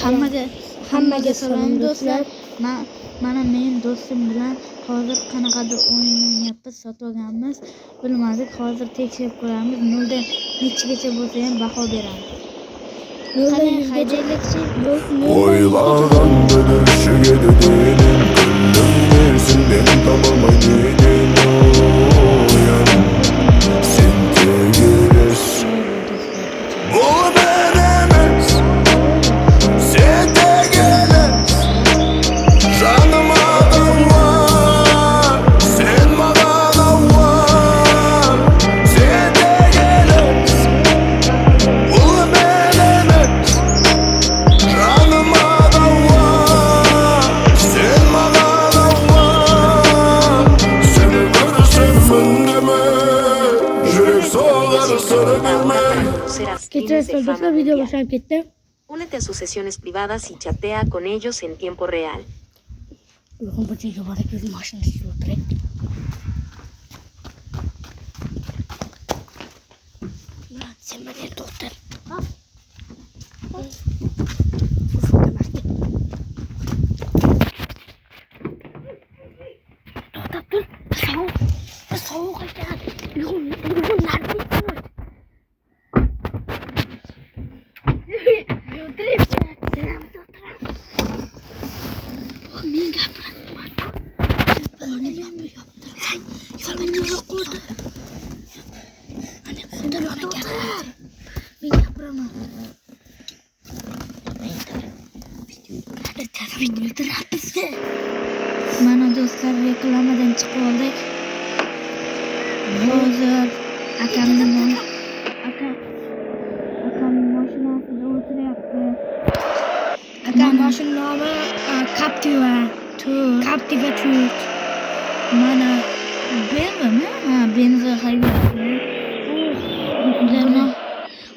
Hammaga salom do'stlar. Mana men do'stim bilan hozir qanaqadir o'yin o'ynayapmiz, sotib olganmiz. Bilmadik, hozir tekshirib ko'ramiz. 0 dan nechgacha bo'lsa ham baho beramiz. Qani haydaylikchi? Oylardan dönüşü yediğinin gönlüm versin beni tamamay neydin oyan sen tegeles bu benemez sen tegeles canıma da var sen bana da var sen tegeles bu benemez canıma da var sen bana da var seni görürsem önüme yürek soğar sarı bilmem. Serás Geçen fines de fama videoda video mundial. başlayıp gitti. Únete a sus sesiones privadas y chatea con ellos en tiempo real. Uygun bu video var. Gözüm maşını istiyor direkt. Murat sen beni doktor. Doktor dur. Soğuk. Soğuk ekan. Uygun nerede? Mana do'stlar, reklamadan chiqib oldik. Hozir akamning mashinasida o'tiryapti. Akam mashin nomi Captiva. Captiva 4. Mana benzami? Ha, benzi haydayapti.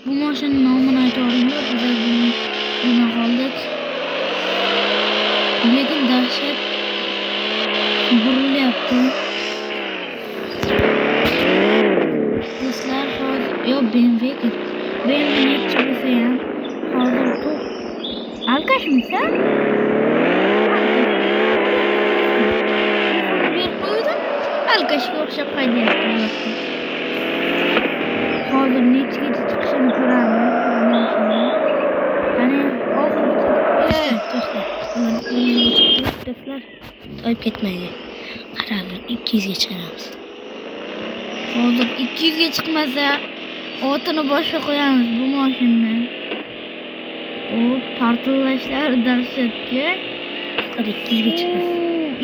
Bu mashina nomini aytavringlar, biz buni qoldik. Lekin dahshat burilyapti. Do'stlar, hozir BMW nechi bo'lsa ham hozir to'q. Alkashmisan? Berib qo'ydim. Alkashga o'xshab haydayapti. Hozir nechgacha chiqishini ko'ramiz. Qani Do'stlar, to'yib ketmaydi. Qaranglar, 200 ga chiqamiz. hozir 200 ga chiqmasa otini boshqa qo'yamiz bu mashinani. O partillashlar dahshatga. 200 ga chiqamiz.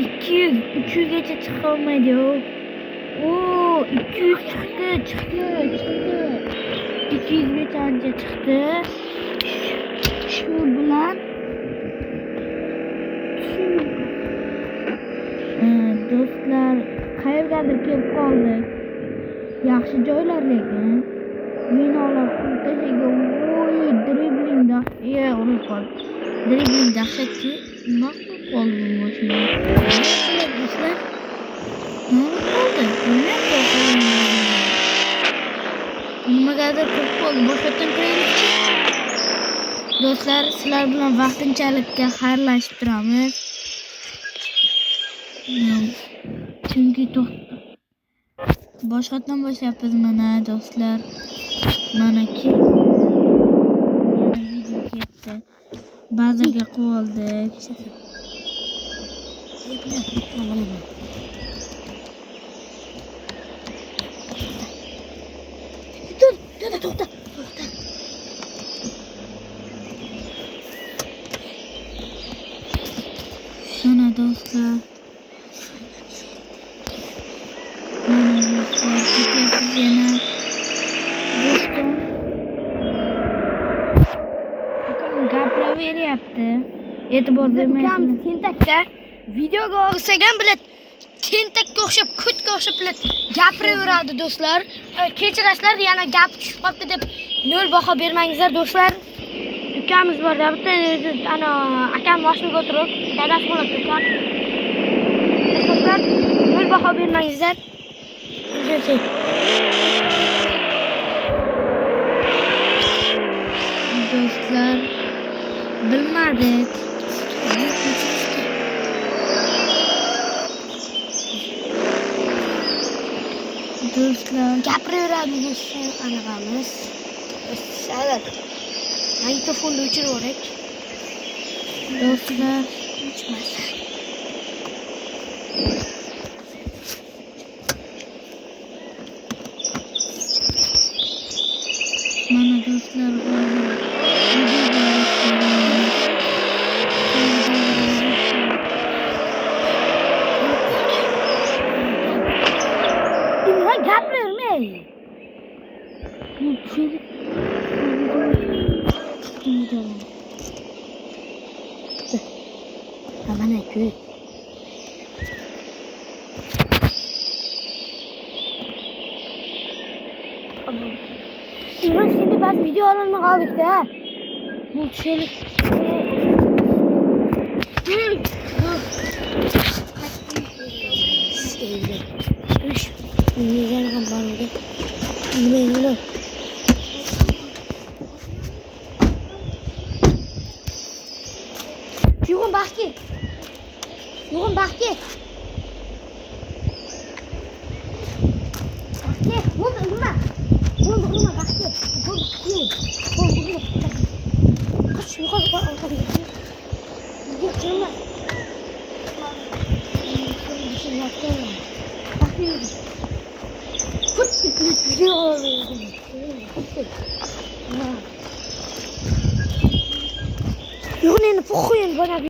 200, 300 gacha chiqa olmaydi. O 200 chiqdi. 200 gacha ancha chiqdi. Shu bilan do'stlar, qayergadir kelib qoldik. Yaxshi joylar lekin binolar qurtashiga dribling urilib qoldi. Dribling dahshatga nima qilib qoldi bu mashina? Do'stlar, nima qoldi? Nimagadir kirib qoldi. Boshqatdan kiraylikchi. Do'stlar, sizlar bilan vaqtinchalikka xayrlashib turamiz. Chunki boshqatdan boshlayapmiz mana do'stlar. Mana video ketdi. Bazaga qo'yildik. To'xta. Mana do'stlar. Mana do'stlar, ketyapmiz yana. Do'stim akam gapiraveryapti. E'tibor bermaysiz. Tentakda videoga olsak ham biladi. Tentakka o'xshab, kutga o'xshab biladi. Gapiraveradi do'stlar. Kechirasizlar, yana gap tushib qoldi deb 0 baho bermangizlar do'stlar. Ukamiz bor, bitta ana akam mashinaga o'tirib, dadasi bo'lib ukan. Do'stlar, 0 baho bermangizlar. Do'stlar, Bilmadik. Do'stlar, Gapiraveradi do'stlar, anaqamiz. Evet. Mikrofonni o'chirib yuborak. do'stlar, O'chmas. mana do'stlar hozir Nima gapiravermang. Mana ko'y. Imron şimdi bas video olanını kaldık da. Multişelik. Üç. Neyden kampanya oldu? Bilmeyin oğlum. Yoğun bak ki. Yoğun bak ki. Bak ki. Vurma. Vurma bak ki. Vurma. Kaç yukarı bak. Git canım. Yok ne pokuyun bana bir